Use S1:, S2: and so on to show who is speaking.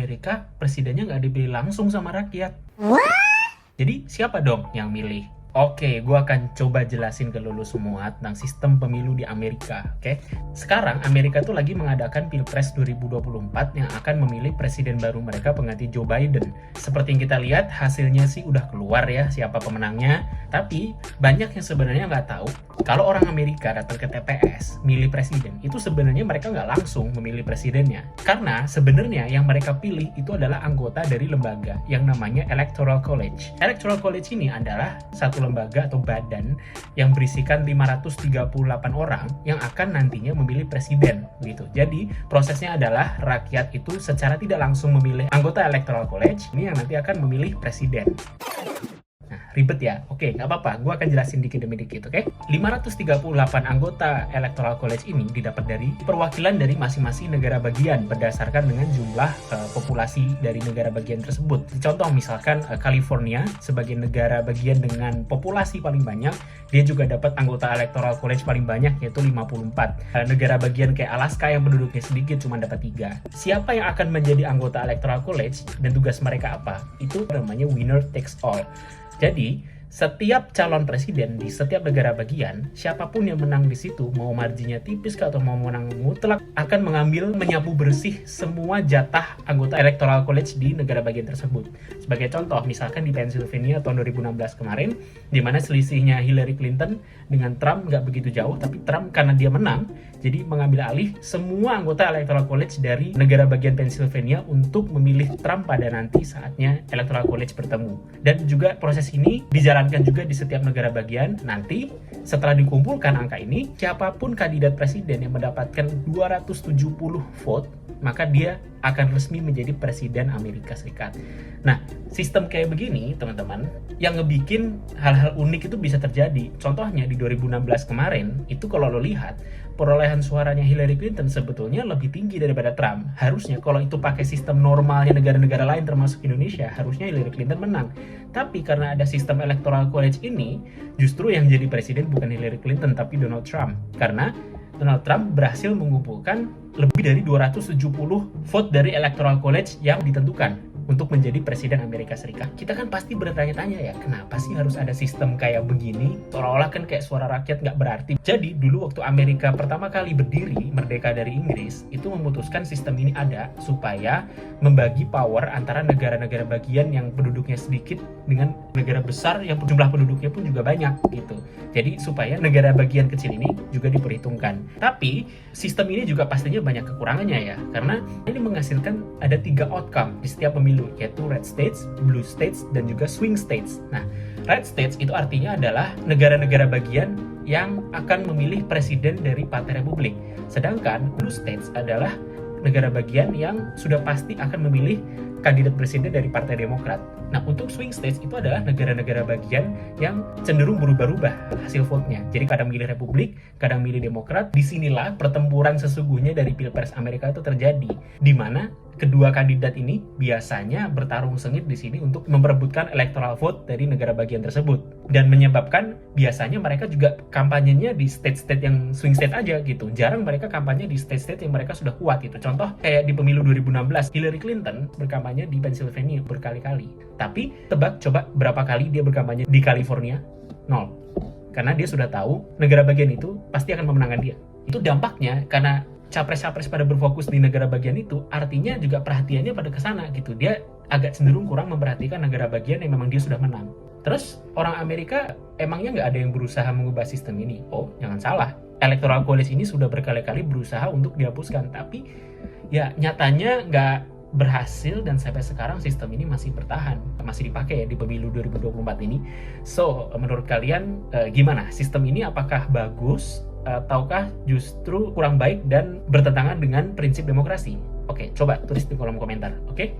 S1: Amerika presidennya nggak dipilih langsung sama rakyat. Jadi siapa dong yang milih? Oke, gue akan coba jelasin ke lu semua tentang sistem pemilu di Amerika. Oke, sekarang Amerika tuh lagi mengadakan Pilpres 2024 yang akan memilih presiden baru mereka pengganti Joe Biden. Seperti yang kita lihat, hasilnya sih udah keluar ya siapa pemenangnya. Tapi banyak yang sebenarnya nggak tahu kalau orang Amerika datang ke TPS milih presiden, itu sebenarnya mereka nggak langsung memilih presidennya. Karena sebenarnya yang mereka pilih itu adalah anggota dari lembaga yang namanya Electoral College. Electoral College ini adalah satu lembaga atau badan yang berisikan 538 orang yang akan nantinya memilih presiden gitu. Jadi prosesnya adalah rakyat itu secara tidak langsung memilih anggota Electoral College ini yang nanti akan memilih presiden. Ribet ya? Oke, nggak apa-apa. Gue akan jelasin dikit demi dikit, oke? 538 anggota Electoral College ini didapat dari perwakilan dari masing-masing negara bagian berdasarkan dengan jumlah populasi dari negara bagian tersebut. Contoh misalkan California sebagai negara bagian dengan populasi paling banyak, dia juga dapat anggota Electoral College paling banyak yaitu 54. Negara bagian kayak Alaska yang penduduknya sedikit cuma dapat 3. Siapa yang akan menjadi anggota Electoral College dan tugas mereka apa? Itu namanya winner takes all. Jadi, setiap calon presiden di setiap negara bagian, siapapun yang menang di situ, mau marginnya tipis atau mau menang mutlak, akan menyapu bersih semua jatah anggota Electoral College di negara bagian tersebut. Sebagai contoh, misalkan di Pennsylvania tahun 2016 kemarin, di mana selisihnya Hillary Clinton dengan Trump nggak begitu jauh, tapi Trump karena dia menang, jadi mengambil alih semua anggota Electoral College dari negara bagian Pennsylvania untuk memilih Trump pada nanti saatnya Electoral College bertemu. Dan juga proses ini dijalankan juga di setiap negara bagian. Nanti setelah dikumpulkan angka ini, siapapun kandidat presiden yang mendapatkan 270 vote, maka dia akan resmi menjadi presiden Amerika Serikat. Nah, sistem kayak begini, teman-teman, yang ngebikin hal-hal unik itu bisa terjadi. Contohnya di 2016 kemarin, itu kalau lo lihat, perolehan suaranya Hillary Clinton sebetulnya lebih tinggi daripada Trump. Harusnya kalau itu pakai sistem normalnya negara-negara lain termasuk Indonesia, harusnya Hillary Clinton menang. Tapi karena ada sistem Electoral College ini, justru yang jadi presiden bukan Hillary Clinton tapi Donald Trump. Karena Donald Trump berhasil mengumpulkan lebih dari 270 vote dari Electoral College yang ditentukan untuk menjadi presiden Amerika Serikat. Kita kan pasti bertanya-tanya ya, kenapa sih harus ada sistem kayak begini? Seolah-olah kan kayak suara rakyat nggak berarti. Jadi dulu waktu Amerika pertama kali berdiri, merdeka dari Inggris, itu memutuskan sistem ini ada supaya membagi power antara negara-negara bagian yang penduduknya sedikit dengan negara besar yang jumlah penduduknya pun juga banyak gitu. Jadi supaya negara bagian kecil ini juga diperhitungkan. Tapi sistem ini juga pastinya banyak kekurangannya ya, karena ini menghasilkan ada 3 outcome di setiap pemilu, yaitu red states, blue states, dan juga swing states. Nah, red states itu artinya adalah negara-negara bagian yang akan memilih presiden dari Partai Republik. Sedangkan blue states adalah negara bagian yang sudah pasti akan memilih kandidat presiden dari Partai Demokrat. Nah, untuk swing states itu adalah negara-negara bagian yang cenderung berubah-ubah hasil vote-nya. Jadi kadang milih Republik, kadang milih Demokrat. Disinilah pertempuran sesungguhnya dari Pilpres Amerika itu terjadi, di mana kedua kandidat ini biasanya bertarung sengit di sini untuk memperebutkan electoral vote dari negara bagian tersebut, dan menyebabkan biasanya mereka juga kampanyenya di state-state yang swing state aja gitu. Jarang mereka kampanye di state-state yang mereka sudah kuat gitu. Contoh kayak di pemilu 2016, Hillary Clinton berkampanye di Pennsylvania berkali-kali. Tapi tebak coba berapa kali dia berkampanye di California? 0. Karena dia sudah tahu negara bagian itu pasti akan memenangkan dia. Itu dampaknya karena capres-capres pada berfokus di negara bagian itu, artinya juga perhatiannya pada kesana gitu. Dia agak cenderung kurang memperhatikan negara bagian yang memang dia sudah menang. Terus orang Amerika emangnya nggak ada yang berusaha mengubah sistem ini? Oh, jangan salah. Electoral College ini sudah berkali-kali berusaha untuk dihapuskan, tapi ya nyatanya nggak berhasil, dan sampai sekarang sistem ini masih bertahan, masih dipakai ya di pemilu 2024 ini. So, menurut kalian gimana? Sistem ini apakah bagus ataukah justru kurang baik dan bertentangan dengan prinsip demokrasi? Oke, coba tulis di kolom komentar, oke?